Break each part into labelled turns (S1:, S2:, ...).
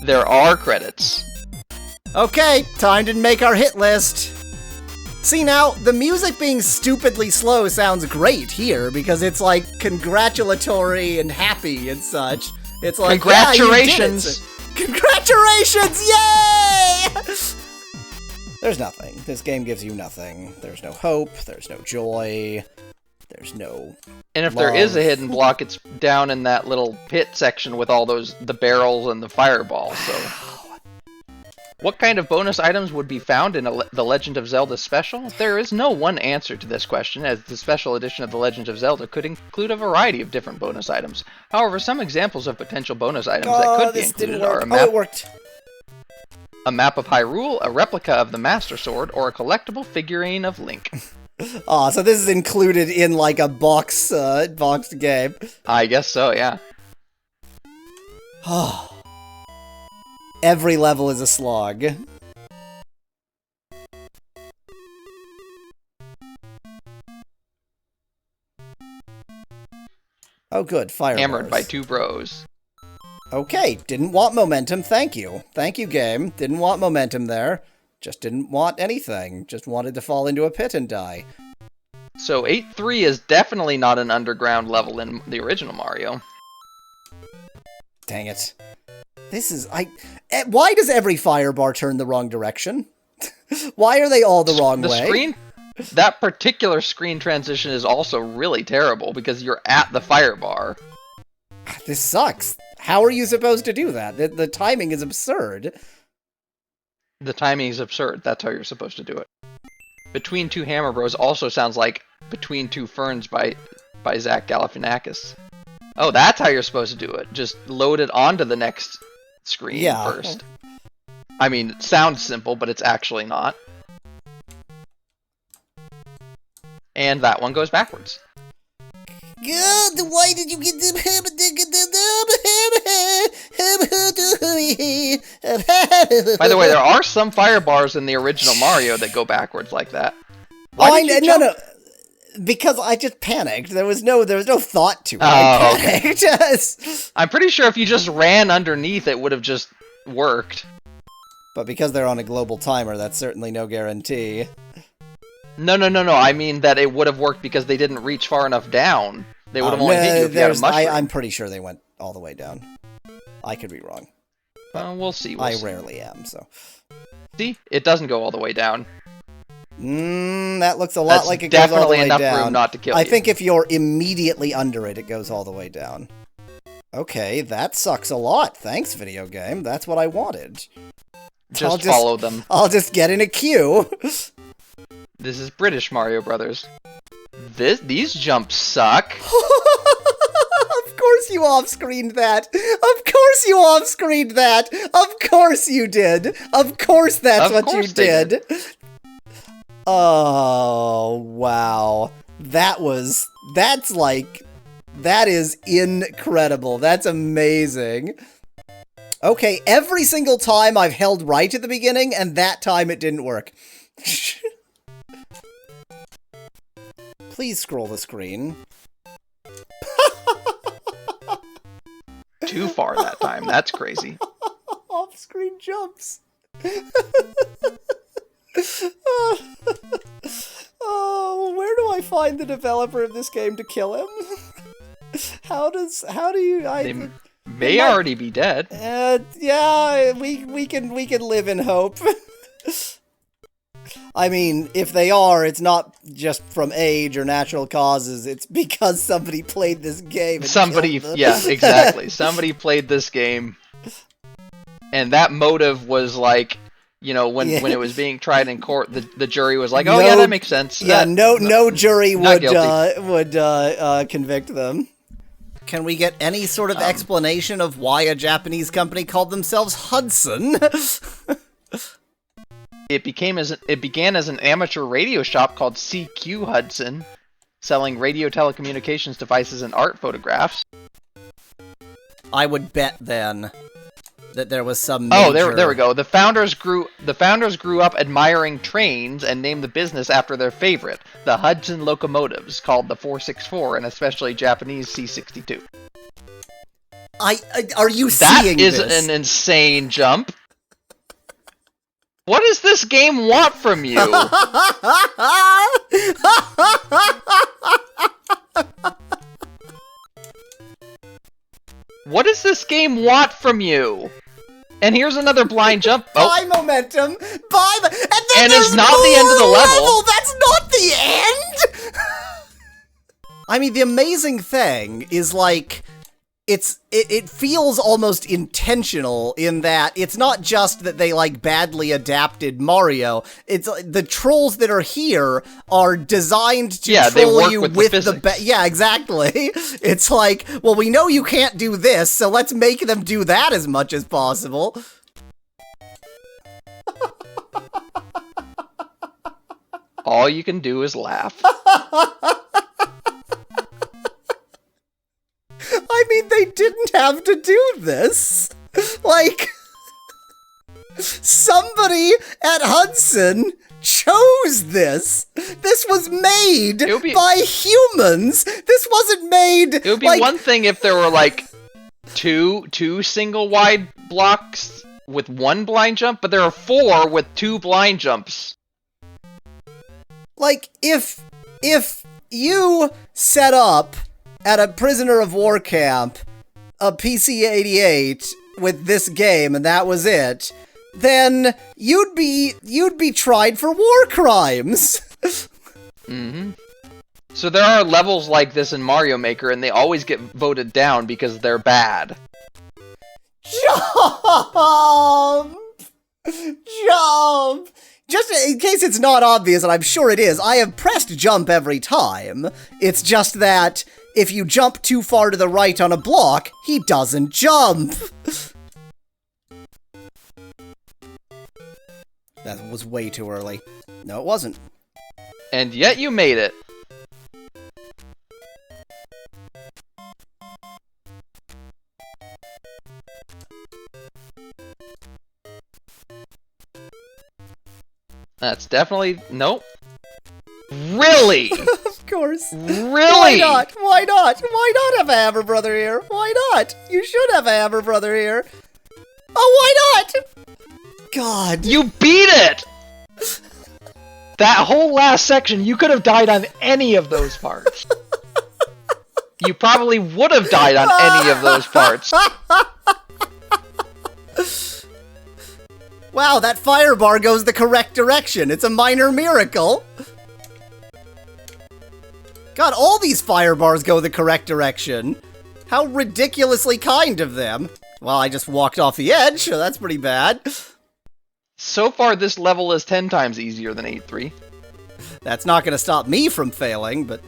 S1: There are credits.
S2: Okay, time to make our hit list. See now, the music being stupidly slow sounds great here because it's like congratulatory and happy and such. It's like,
S1: congratulations!
S2: Yeah, congratulations! Yay! There's nothing. This game gives you nothing. There's no hope, there's no joy, there's no
S1: And if
S2: love.
S1: there is a hidden block, it's down in that little pit section with all the barrels and the fireballs, so... What kind of bonus items would be found in the Legend of Zelda special? There is no one answer to this question, as the special edition of the Legend of Zelda could include a variety of different bonus items. However, some examples of potential bonus items that could be included are
S2: it worked.
S1: A map of Hyrule, a replica of the Master Sword, or a collectible figurine of Link.
S2: Aw, so this is included in like a boxed game.
S1: I guess so, yeah.
S2: Every level is a slog. Oh good, fire
S1: Hammered
S2: bars.
S1: by two bros.
S2: Okay, didn't want momentum, thank you. Thank you, game. Didn't want momentum there. Just didn't want anything. Just wanted to fall into a pit and die.
S1: So 8-3 is definitely not an underground level in the original Mario.
S2: Dang it. This is... Why does every fire bar turn the wrong direction? Why are they all the wrong way?
S1: That particular screen transition is also really terrible because you're at the fire bar.
S2: This sucks. How are you supposed to do that? The timing is absurd.
S1: The timing is absurd. That's how you're supposed to do it. Between Two Hammer Bros also sounds like Between Two Ferns by Zach Galifianakis. Oh, that's how you're supposed to do it. Just load it onto the next screen first. I mean, it sounds simple, but it's actually not. And that one goes backwards.
S2: God, why did you get them?
S1: By the way, there are some fire bars in the original Mario that go backwards like that.
S2: No. Because I just panicked. There was no thought to it. I panicked.
S1: Okay. I'm pretty sure if you just ran underneath, it would have just worked.
S2: But because they're on a global timer, that's certainly no guarantee.
S1: No. I mean that it would have worked because they didn't reach far enough down. They would have only hit you if you had a mushroom.
S2: I'm pretty sure they went all the way down. I could be wrong.
S1: We'll see.
S2: I rarely am, so.
S1: See? It doesn't go all the way down.
S2: That looks a lot like it goes all the way down.
S1: Definitely enough room not to kill you.
S2: I think if you're immediately under it, it goes all the way down. Okay, that sucks a lot. Thanks, video game. That's what I wanted.
S1: Just follow them.
S2: I'll just get in a queue.
S1: This is British Mario Brothers. These jumps suck.
S2: Of course you off-screened that. Of course you off-screened that. Of course you did. Of course that's what you did. Oh, wow. That is incredible. That's amazing. Okay, every single time I've held right at the beginning, and that time it didn't work. Please scroll the screen.
S1: Too far that time. That's crazy.
S2: Off-screen jumps. Oh, where do I find the developer of this game to kill him? How do you...
S1: They may already be dead.
S2: Yeah, we can live in hope. I mean, if they are, it's not just from age or natural causes. It's because somebody played this game.
S1: Yeah, exactly. Somebody played this game, and that motive was like, you know, when it was being tried in court, the jury was like, "Oh, yeah, that makes sense."
S2: Yeah, no jury would convict them. Can we get any sort of explanation of why a Japanese company called themselves Hudson?
S1: It began as an amateur radio shop called CQ Hudson, selling radio telecommunications devices and art photographs.
S2: I would bet then that there was some major...
S1: Oh, there we go. The founders grew up admiring trains and named the business after their favorite, the Hudson locomotives, called the 464 and especially Japanese C62.
S2: Are you
S1: That
S2: seeing
S1: is
S2: this?
S1: an insane jump. What does this game want from you? What does this game want from you? And here's another blind jump. Oh.
S2: Buy momentum. Buy the. And then
S1: And
S2: there's
S1: it's not
S2: more
S1: the end of the level.
S2: That's not the end. I mean, the amazing thing is like, it feels almost intentional in that it's not just that they like badly adapted Mario. It's the trolls that are here are designed to
S1: they
S2: troll
S1: work
S2: you
S1: with
S2: with
S1: the
S2: the
S1: physics.
S2: yeah, exactly. It's like, well, we know you can't do this, so let's make them do that as much as possible.
S1: All you can do is laugh.
S2: I mean, they didn't have to do this. Like, somebody at Hudson chose this. This was made by humans. This wasn't made.
S1: It would be
S2: like,
S1: one thing if there were like two single wide blocks with one blind jump, but there are 4 with 2 blind jumps.
S2: Like, if you set up at a prisoner of war camp a PC-88 with this game and that was it, then you'd be tried for war crimes.
S1: Mm-hmm. So there are levels like this in Mario Maker, and they always get voted down because they're bad.
S2: Jump! Jump! Just in case it's not obvious, and I'm sure it is, I have pressed jump every time. It's just that if you jump too far to the right on a block, he doesn't jump. That was way too early. No, it wasn't.
S1: And yet you made it. That's definitely... Nope. Really?
S2: Of course.
S1: Really?
S2: Why not? Why not? Why not have a Hammer Brother here? Why not? You should have a Hammer Brother here. Oh, why not? God.
S1: You beat it! That whole last section, you could have died on any of those parts. You probably would have died on any of those parts.
S2: Wow, that fire bar goes the correct direction. It's a minor miracle. God, all these fire bars go the correct direction. How ridiculously kind of them. Well, I just walked off the edge, so that's pretty bad.
S1: So far, this level is 10 times easier than 8-3.
S2: That's not going to stop me from failing, but...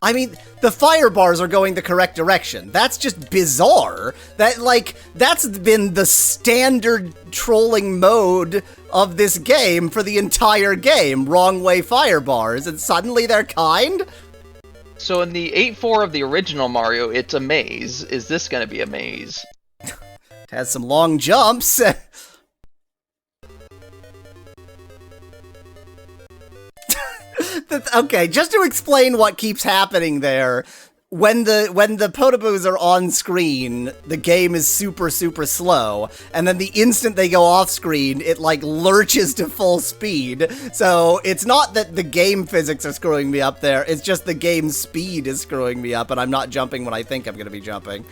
S2: I mean, the fire bars are going the correct direction. That's just bizarre. That's been the standard trolling mode of this game for the entire game. Wrong way fire bars, and suddenly they're kind?
S1: So in the 8-4 of the original Mario, it's a maze. Is this going to be a maze?
S2: It has some long jumps. Okay, just to explain what keeps happening there, when the Potaboos are on screen, the game is super slow, and then the instant they go off screen, it like lurches to full speed. So it's not that the game physics are screwing me up there, it's just the game speed is screwing me up, and I'm not jumping when I think I'm gonna be jumping.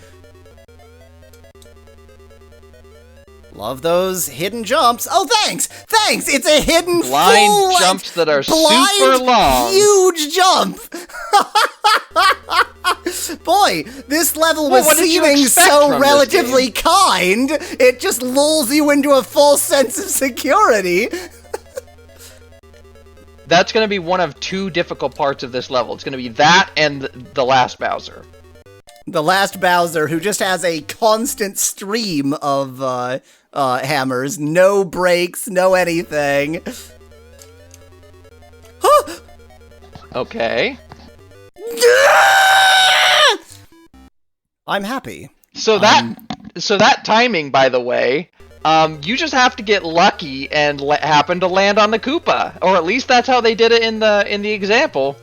S2: Love those hidden jumps. Oh, thanks! Thanks! It's a hidden
S1: Blind jumps that are super long.
S2: Huge jump! Boy, this level was seeming so relatively kind, it just lulls you into a false sense of security.
S1: That's going to be one of 2 difficult parts of this level. It's going to be that and the last Bowser.
S2: The last Bowser, who just has a constant stream of, hammers. No breaks, no anything.
S1: Okay.
S2: I'm happy.
S1: So that timing, by the way, you just have to get lucky and happen to land on the Koopa, or at least that's how they did it in the example.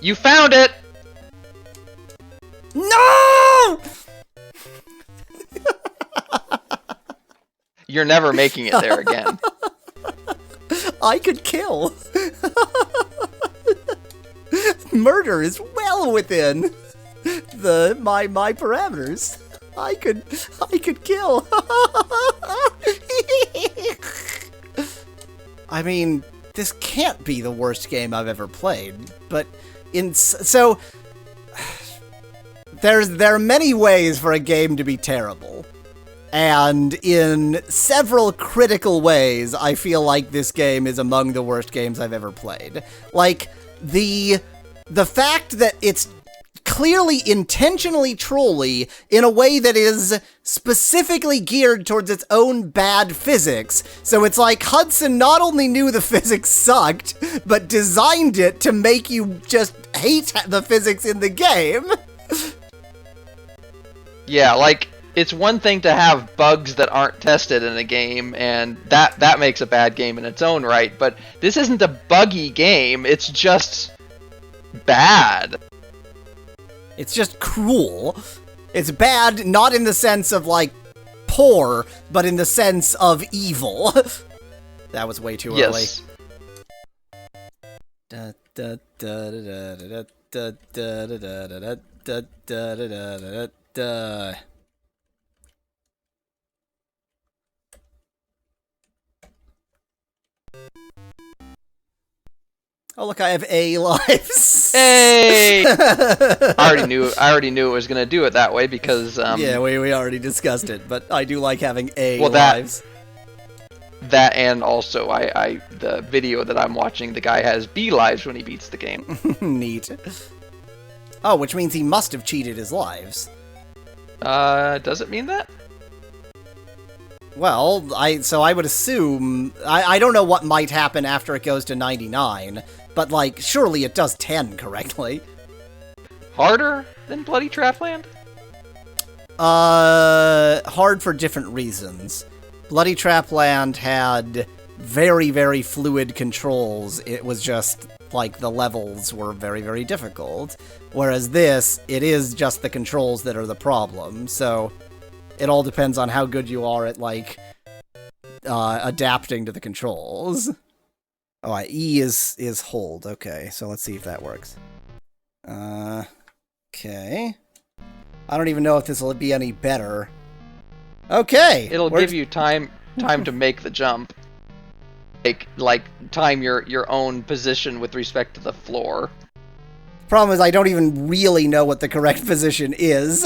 S1: You found it!
S2: No!
S1: You're never making it there again.
S2: I could kill. Murder is well within my parameters. I could kill. I mean, this can't be the worst game I've ever played, but there are many ways for a game to be terrible. And in several critical ways, I feel like this game is among the worst games I've ever played. Like, the fact that it's clearly intentionally trolly in a way that is specifically geared towards its own bad physics. So it's like Hudson not only knew the physics sucked, but designed it to make you just hate the physics in the game.
S1: Yeah, like, it's one thing to have bugs that aren't tested in a game, and that makes a bad game in its own right, but this isn't a buggy game, it's just bad.
S2: It's just cruel. It's bad, not in the sense of, like, poor, but in the sense of evil. That was way too early.
S1: Yes.
S2: Da, da, da, da, da, da, da, da, da, da, da, da, da, da, da. Oh look, I have A lives.
S1: Hey! I already knew it was gonna do it that way because
S2: yeah, we already discussed it, but I do like having A
S1: well,
S2: lives.
S1: That and also the video that I'm watching, the guy has B lives when he beats the game.
S2: Neat. Oh, which means he must have cheated his lives.
S1: Does it mean that?
S2: Well, I would assume I don't know what might happen after it goes to 99, but like surely it does 10 correctly.
S1: Harder than Bloody Trapland?
S2: Hard for different reasons. Bloody Trapland had very, very fluid controls. It was just like the levels were very, very difficult. Whereas this, it is just the controls that are the problem. So it all depends on how good you are at like adapting to the controls. Oh, E is hold. Okay, so let's see if that works. Okay. I don't even know if this will be any better. Okay.
S1: It'll give you time to make the jump. Like time your own position with respect to the floor.
S2: Problem is I don't even really know what the correct position is.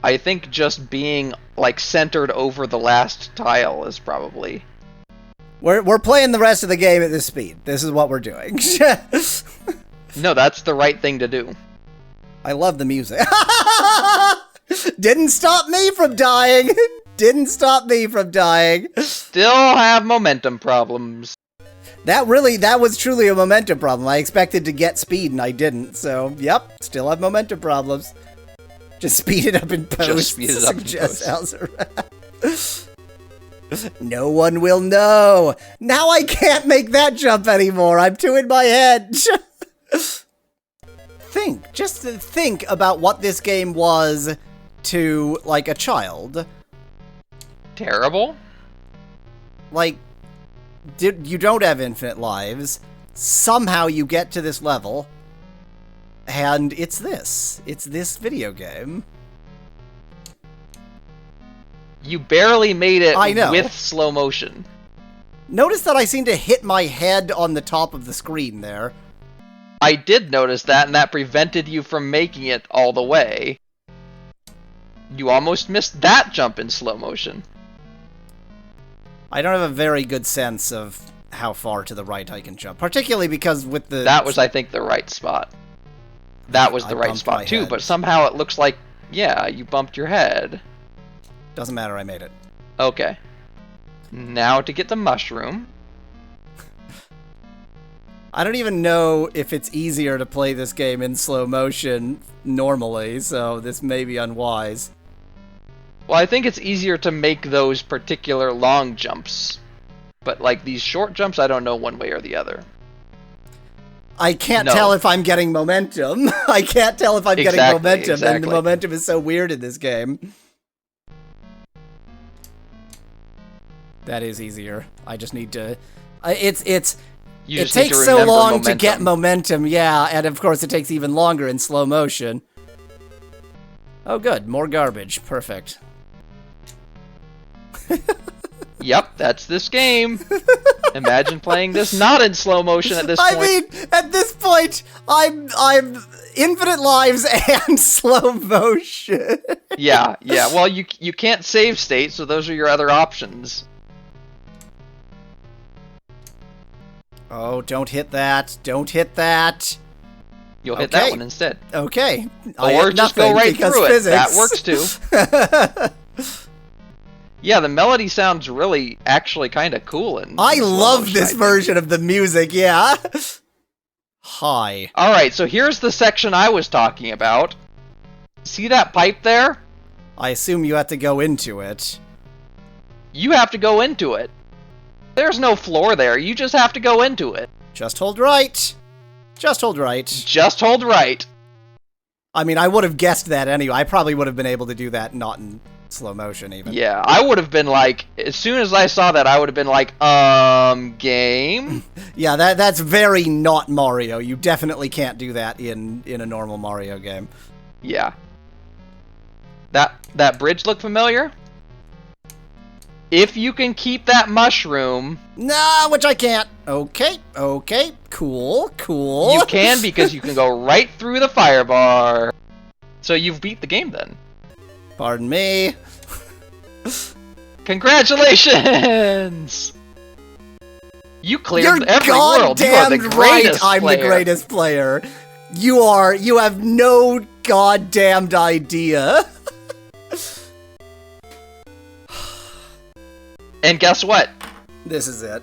S1: I think just being like centered over the last tile is probably.
S2: We're playing the rest of the game at this speed. This is what we're doing.
S1: No, that's the right thing to do.
S2: I love the music. Didn't stop me from dying. Didn't stop me from dying.
S1: Still have momentum problems.
S2: That was truly a momentum problem. I expected to get speed and I didn't. So, yep, still have momentum problems. Just speed it up in post.
S1: Just speed it up in post.
S2: No one will know. Now I can't make that jump anymore. I'm too in my head. Just think about what this game was to, like, a child.
S1: Terrible?
S2: Like, you don't have infinite lives. Somehow you get to this level. And it's this. It's this video game.
S1: You barely made it
S2: I know.
S1: with slow motion.
S2: Notice that I seem to hit my head on the top of the screen there.
S1: I did notice that, and that prevented you from making it all the way. You almost missed that jump in slow motion.
S2: I don't have a very good sense of how far to the right I can jump, particularly because with the...
S1: That was, I think, the right spot. That was the right spot, too, but somehow it looks like, yeah, you bumped your head.
S2: Doesn't matter, I made it.
S1: Okay. Now to get the mushroom.
S2: I don't even know if it's easier to play this game in slow motion normally, so this may be unwise.
S1: Well, I think it's easier to make those particular long jumps. But like these short jumps, I don't know one way or the other.
S2: I can't
S1: No.
S2: tell if I'm getting momentum. I can't tell if I'm getting momentum, and the
S1: Exactly.
S2: momentum is so weird in this game. That is easier. I just need to...
S1: You
S2: it
S1: just need
S2: takes
S1: to
S2: so
S1: remember
S2: long to get
S1: momentum.
S2: momentum, yeah, and of course it takes even longer in slow motion. Oh good, more garbage. Perfect.
S1: Yep, that's this game. Imagine playing this not in slow motion at this point.
S2: I mean, at this point, I'm infinite lives and slow motion.
S1: Yeah. Well, you can't save state, so those are your other options.
S2: Oh, don't hit that. Don't hit that.
S1: You'll hit
S2: Okay.
S1: that one instead.
S2: Okay.
S1: Or just go right through it. That works too. Yeah, the melody sounds really, actually kind of cool.
S2: I
S1: in slow
S2: love
S1: motion,
S2: this
S1: I think.
S2: version of the music, yeah. Hi.
S1: Alright, so here's the section I was talking about. See that pipe there?
S2: I assume you have to go into it.
S1: You have to go into it. There's no floor there, you just have to go into it.
S2: Just hold right. Just hold right.
S1: Just hold right.
S2: I mean, I would have guessed that anyway. I probably would have been able to do that not in slow motion even.
S1: Yeah, I would have been like, as soon as I saw that, I would have been like, game?
S2: Yeah, that's very not Mario. You definitely can't do that in a normal Mario game.
S1: Yeah. That bridge look familiar? If you can keep that mushroom,
S2: Nah, which I can't. Okay, cool.
S1: you can because you can go right through the fire bar. So you've beat the game then.
S2: Pardon me.
S1: Congratulations! You cleared
S2: You're
S1: every world. You are the
S2: goddamn right.
S1: greatest
S2: I'm
S1: player.
S2: the greatest player. You have no goddamned idea.
S1: And guess what?
S2: This is it.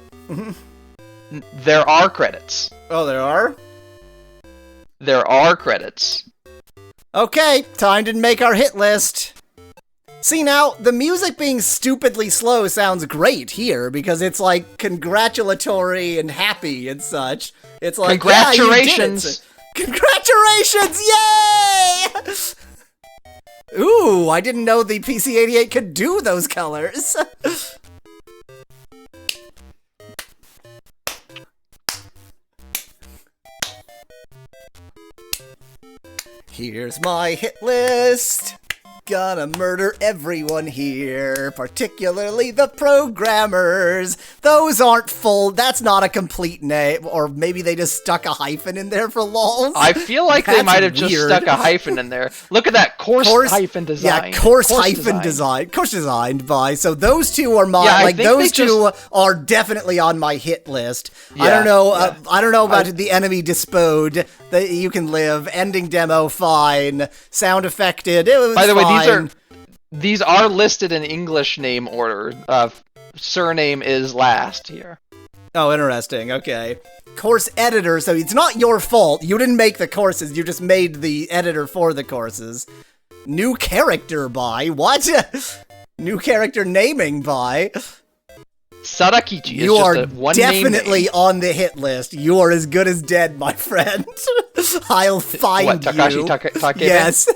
S1: There are credits.
S2: Oh, there are?
S1: There are credits.
S2: Okay, time to make our hit list. See now, the music being stupidly slow sounds great here because it's like congratulatory and happy and such. It's like
S1: Congratulations!
S2: Yeah, you did it. Congratulations! Yay! Ooh, I didn't know the PC-88 could do those colors. Here's my hit list. Gonna murder everyone here, particularly the programmers. Those aren't full, that's not a complete name, or maybe they just stuck a hyphen in there for lols.
S1: I feel like they
S2: That's
S1: might have just
S2: weird.
S1: stuck a hyphen in there. Look at that course hyphen design.
S2: Yeah, course hyphen design. Course designed by. So those two are mine.
S1: Yeah, I
S2: like
S1: think
S2: those
S1: they
S2: two are definitely on my hit list. I
S1: Yeah,
S2: don't know.
S1: yeah.
S2: I don't know about the enemy dispode. That you can live. Ending demo fine. Sound affected. It was
S1: By the way,
S2: fine.
S1: these are listed in English name order. Surname is last here.
S2: Oh, interesting. Okay. Course editor. So it's not your fault. You didn't make the courses. You just made the editor for the courses. New character by what? New character naming by.
S1: Sadakichi is
S2: You
S1: just
S2: are
S1: a one name
S2: definitely on the hit list. You are as good as dead, my friend. I'll find
S1: What, Takashi
S2: you.
S1: Takebe?
S2: Yes.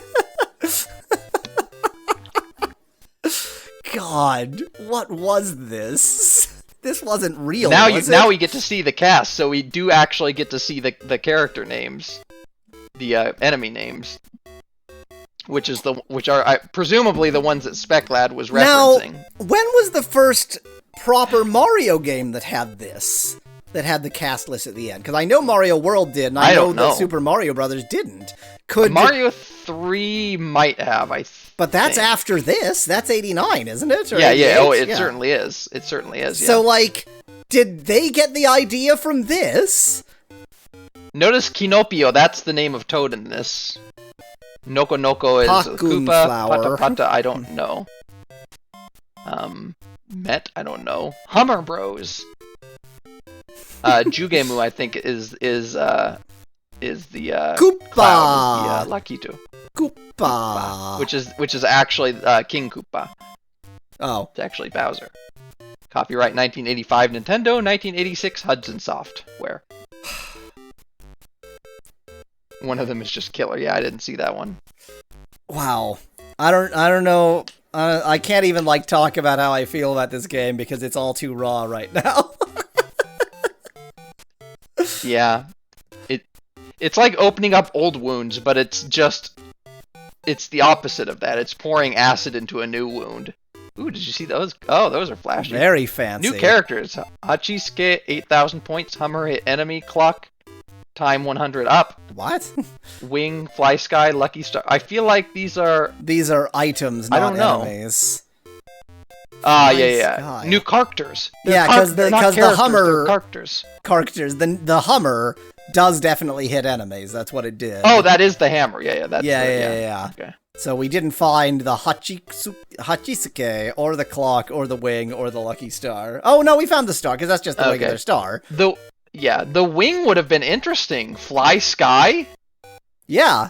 S2: God, what was this? This wasn't real.
S1: Now
S2: was
S1: now
S2: it?
S1: we get to see the cast, so we do actually get to see the character names, the enemy names, which are presumably the ones that Speclad was referencing.
S2: Now, when was the first proper Mario game that had this? That had the cast list at the end? Because I know Mario World did, and I know
S1: don't
S2: that
S1: know.
S2: Super Mario Brothers didn't. Could
S1: Mario 3 might have,
S2: But that's
S1: think.
S2: after this. That's 89, isn't it? Or
S1: Yeah.
S2: 88?
S1: Oh, it
S2: Yeah.
S1: certainly is. It certainly is. Yeah.
S2: So, like, did they get the idea from this?
S1: Notice Kinopio. That's the name of Toad in this. Noko Noko is
S2: Pakun
S1: Koopa.
S2: flower.
S1: Pata Pata. I don't know. Met. I don't know. Hummer Bros. Jugemu, I think, is the
S2: Koopa!
S1: cloud, the Lakitu,
S2: Koopa.
S1: which is actually King Koopa.
S2: Oh.
S1: It's actually Bowser. Copyright 1985 Nintendo, 1986 Hudson Soft. Where? One of them is just killer. Yeah, I didn't see that one.
S2: Wow. I don't know. I can't even like talk about how I feel about this game because it's all too raw right now.
S1: Yeah. It's like opening up old wounds, but it's the opposite of that. It's pouring acid into a new wound. Ooh, did you see those? Oh, those are flashy.
S2: Very fancy.
S1: New characters. Hachisuke, 8,000 points. Hummer, hit enemy, clock, time 100 up.
S2: What?
S1: Wing, fly sky, lucky star. I feel like these are
S2: items, not enemies.
S1: Yeah.
S2: Sky.
S1: New characters.
S2: Yeah, because the Hummer...
S1: characters.
S2: The Hummer does definitely hit enemies. That's what it did.
S1: Oh, that is the hammer. Yeah. That's
S2: yeah.
S1: Okay.
S2: So we didn't find the Hachisuke, or the clock, or the wing, or the lucky star. Oh, no, we found the star, because that's just the regular star.
S1: The wing would have been interesting. Fly sky?
S2: Yeah.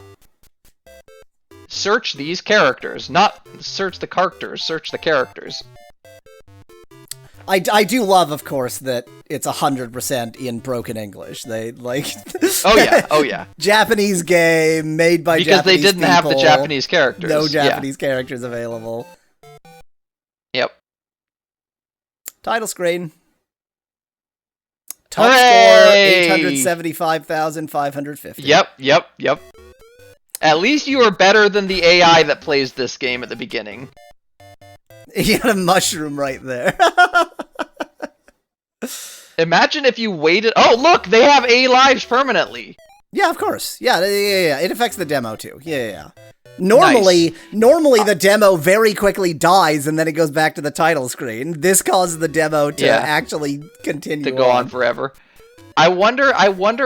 S1: Search these characters. Not search the characters, search the characters.
S2: I do love, of course, that it's 100% in broken English. They, like...
S1: Oh, yeah.
S2: Japanese game, made by
S1: because
S2: Japanese
S1: they didn't have the Japanese characters.
S2: No Japanese characters available.
S1: Yep.
S2: Title screen. Top score, 875,550.
S1: Yep. At least you are better than the AI that plays this game at the beginning.
S2: You had a mushroom right there.
S1: Imagine if you waited... Oh, look! They have A lives permanently!
S2: Yeah, of course. Yeah. It affects the demo, too. Yeah. Normally the demo very quickly dies, and then it goes back to the title screen. This causes the demo to actually continue
S1: to go on forever. I wonder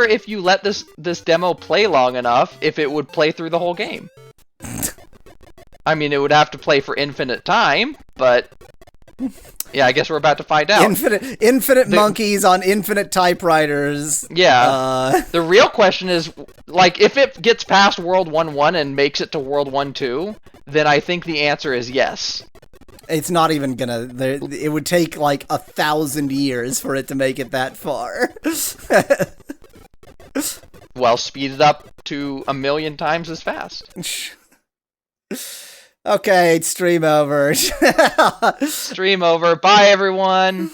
S1: if you let this demo play long enough, if it would play through the whole game. I mean, it would have to play for infinite time, but... Yeah, I guess we're about to find out.
S2: Infinite monkeys on infinite typewriters.
S1: Yeah. The real question is, like, if it gets past World 1-1 and makes it to World 1-2, then I think the answer is yes.
S2: It's not even gonna... It would take, like, 1,000 years for it to make it that far.
S1: Well, speed it up to 1,000,000 times as fast.
S2: Okay, stream over.
S1: Stream over. Bye, everyone.